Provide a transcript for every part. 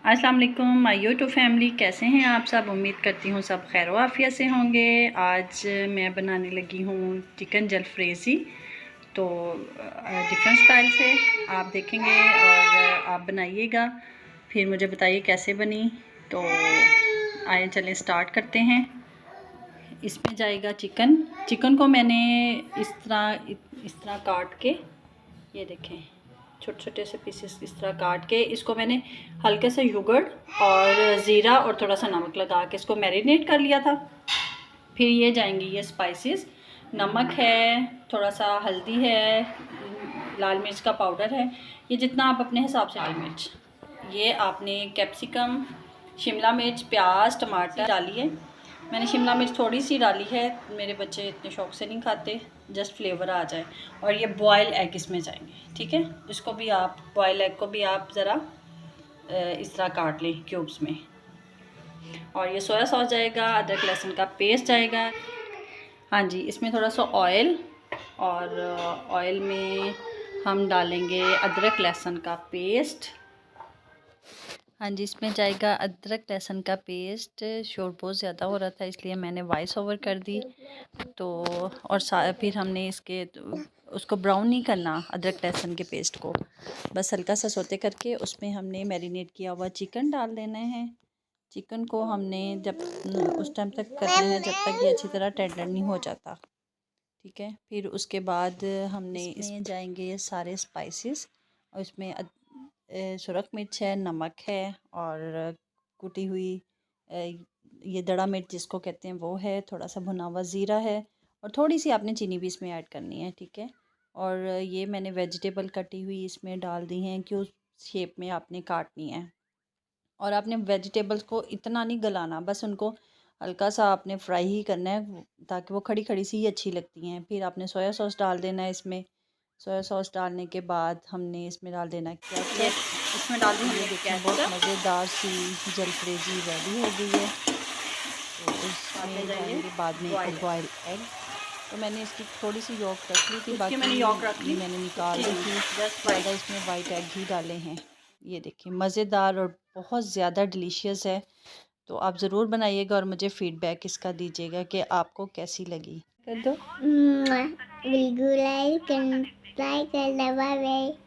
अस्सलाम वालेकुम my YouTube family, कैसे हैं आप सब। उम्मीद करती हूँ सब खैर आफियत से होंगे। आज मैं बनाने लगी हूँ चिकन जलफ्रेज़ी। तो डिफरेंट स्टाइल से आप देखेंगे और आप बनाइएगा, फिर मुझे बताइए कैसे बनी। तो आइए चलें स्टार्ट करते हैं। इसमें जाएगा चिकन को मैंने इस तरह काट के, ये देखें छोटे छोटे से पीसेस इस तरह काट के, इसको मैंने हल्के से योगर्ट और ज़ीरा और थोड़ा सा नमक लगा के इसको मैरिनेट कर लिया था। फिर ये जाएंगी ये स्पाइसेस, नमक है, थोड़ा सा हल्दी है, लाल मिर्च का पाउडर है, ये जितना आप अपने हिसाब से। लाल मिर्च, ये आपने कैप्सिकम, शिमला मिर्च, प्याज, टमाटर डाली है। मैंने शिमला मिर्च थोड़ी सी डाली है, मेरे बच्चे इतने शौक से नहीं खाते, जस्ट फ्लेवर आ जाए। और ये बॉयल एग इसमें जाएंगे, ठीक है। इसको भी आप बॉयल एग को भी आप ज़रा इस तरह काट लें क्यूब्स में। और ये सोया सॉस जाएगा, अदरक लहसुन का पेस्ट जाएगा। हाँ जी, इसमें थोड़ा सा ऑयल, और ऑयल में हम डालेंगे अदरक लहसुन का पेस्ट। हाँ जी, इसमें जाएगा अदरक लहसुन का पेस्ट। शोर बहुत ज़्यादा हो रहा था इसलिए मैंने वॉइस ओवर कर दी। तो और फिर हमने उसको ब्राउन नहीं करना, अदरक लहसुन के पेस्ट को बस हल्का सा सोते करके उसमें हमने मैरिनेट किया हुआ चिकन डाल देना है। चिकन को हमने जब उस टाइम तक करना है जब तक ये अच्छी तरह टेंडर नहीं हो जाता, ठीक है। फिर उसके बाद हमने इसमें जाएंगे ये सारे स्पाइसेस, और इसमें सुरख मिर्च है, नमक है, और कुटी हुई ये दड़ा मिर्च जिसको कहते हैं वो है, थोड़ा सा भुना हुआ ज़ीरा है, और थोड़ी सी आपने चीनी भी इसमें ऐड करनी है, ठीक है। और ये मैंने वेजिटेबल कटी हुई इसमें डाल दी हैं कि उस शेप में आपने काटनी है। और आपने वेजिटेबल्स को इतना नहीं गलाना, बस उनको हल्का सा आपने फ्राई ही करना है ताकि वो खड़ी खड़ी सी ही अच्छी लगती हैं। फिर आपने सोया सॉस डाल देना है इसमें। सोया सॉस डालने के बाद हमने इसमें डाल देना है इसमें डाल दी। देखिए बहुत मज़ेदार सी जलफ्रेज़ी रेडी हो गई है। तो इसमें जाएंगे बाद में एक बॉयल एग। तो मैंने इसकी थोड़ी सी यॉक रख ली थी, बाकी मैंने निकाल दी थी। ज़्यादा इसमें वाइट एग ही डाले हैं। ये देखिए मज़ेदार और बहुत ज़्यादा डिलीशियस है। तो आप ज़रूर बनाइएगा और मुझे फ़ीडबैक इसका दीजिएगा कि आपको कैसी लगी। कर दो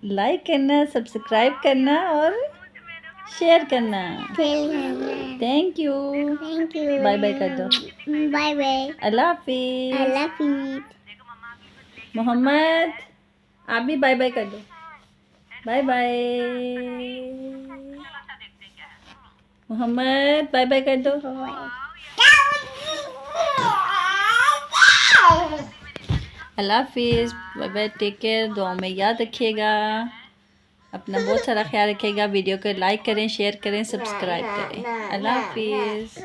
लाइक करना, सब्सक्राइब करना और शेयर करना। Thank you. बाय बाय कर दो। Bye bye. अल्लाह हाफिज़। अल्लाह हाफिज़। मोहम्मद आप भी बाय बाय कर दो। Bye bye Mohammad, bye bye कर दो। अल्लाह हाफिज़, बाय बाय, टेक केयर। दुआ में याद रखिएगा, अपना बहुत सारा ख्याल रखिएगा। वीडियो को लाइक करें, शेयर करें, सब्सक्राइब करें। अल्लाह हाफिज़।